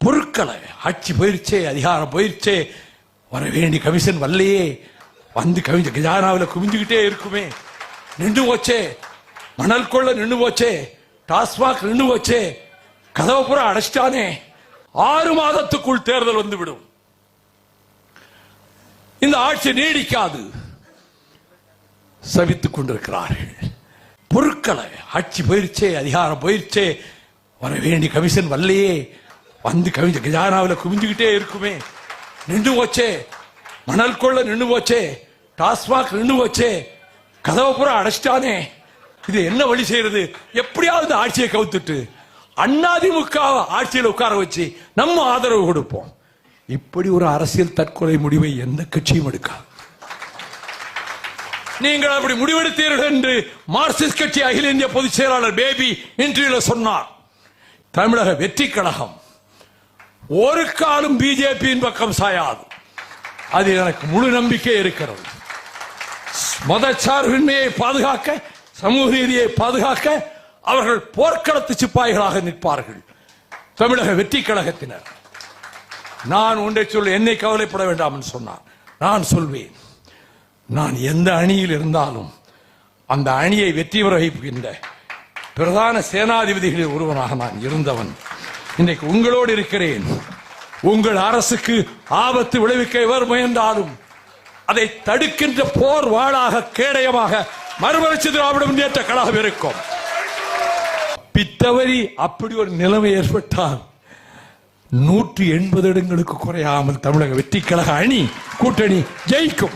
பொருட்களை ஆட்சி போயிருச்சே, அதிகாரம் போயிருச்சே, வர வேண்டிய கமிஷன் வரலையே, வந்து கஜானாவில் குமிஞ்சுக்கிட்டே இருக்குமே, நின்று போச்சே, மணல் கொள்ள நின்று போச்சே, டாஸ்மாக் நின்று போச்சே, கதவை பூரா அடைச்சிட்டானே, 6 மாதத்துக்குள் தேர்தல் வந்துவிடும், இந்த ஆட்சி நீடிக்காது, சபித்துக் கொண்டிருக்கிறார்கள். பொருட்களை ஆட்சி போயிருச்சே, அதிகாரம் போயிருச்சே, வர வேண்டிய கமிஷன் வரலையே, வந்து கஜானாவில் குமிஞ்சுக்கிட்டே இருக்குமே, நின்று போச்சே, மணல் கொள்ள நின்று போச்சே, டாஸ்மாக் நின்று போச்சே, கதவை பூரா அடைச்சிட்டானே, இது என்ன வழி செய்யறது? எப்படியாவது ஆட்சியை கவுத்துட்டு அதிமுக ஆட்சியில் உட்கார வச்சு நம்ம ஆதரவு கொடுப்போம். இப்படி ஒரு அரசியல் தற்கொலை முடிவை எந்த கட்சியும் எடுக்காது. நீங்கள் அப்படி முடிவெடுத்தீர்கள் என்று மார்க்சிஸ்ட் கட்சி அகில இந்திய பொதுச் செயலாளர் பேபி இன்டர்வியூல சொன்னார். தமிழக வெற்றி கழகம் ஒரு காலம் பிஜேபியின் பக்கம் சாயாது, அது எனக்கு முழு நம்பிக்கை இருக்கிறது. மதச்சார்பின்மையை பாதுகாக்க, சமூக நீதியை பாதுகாக்க அவர்கள் போர்க்களத்து சிப்பாய்களாக நிற்பார்கள். தமிழக வெற்றி கழகத்தினர். நான் ஒன்றை சொல்ல, என்னை கவலைப்பட வேண்டாம் என்று சொன்னார். நான் சொல்வேன், நான் எந்த அணியில் இருந்தாலும் அந்த அணியை வெற்றி பெற வைக்கின்ற பிரதான சேனாதிபதிகளில் ஒருவனாக நான் இருந்தவன். இன்றைக்கு உங்களோடு இருக்கிறேன். உங்கள் அரசுக்கு ஆபத்து விளைவிக்க எவர் முயன்றாலும் அதை தடுக்கின்ற போர் வாளாக, கேடயமாக மறுமலர்ச்சி திராவிட முன்னேற்ற கழகம் இருக்கும். பித்தவரி அப்படி ஒரு நிலைமை ஏற்பட்டால் 180 இடங்களுக்கு குறையாமல் தமிழக வெற்றி கழக அணி கூட்டணி ஜெயிக்கும்.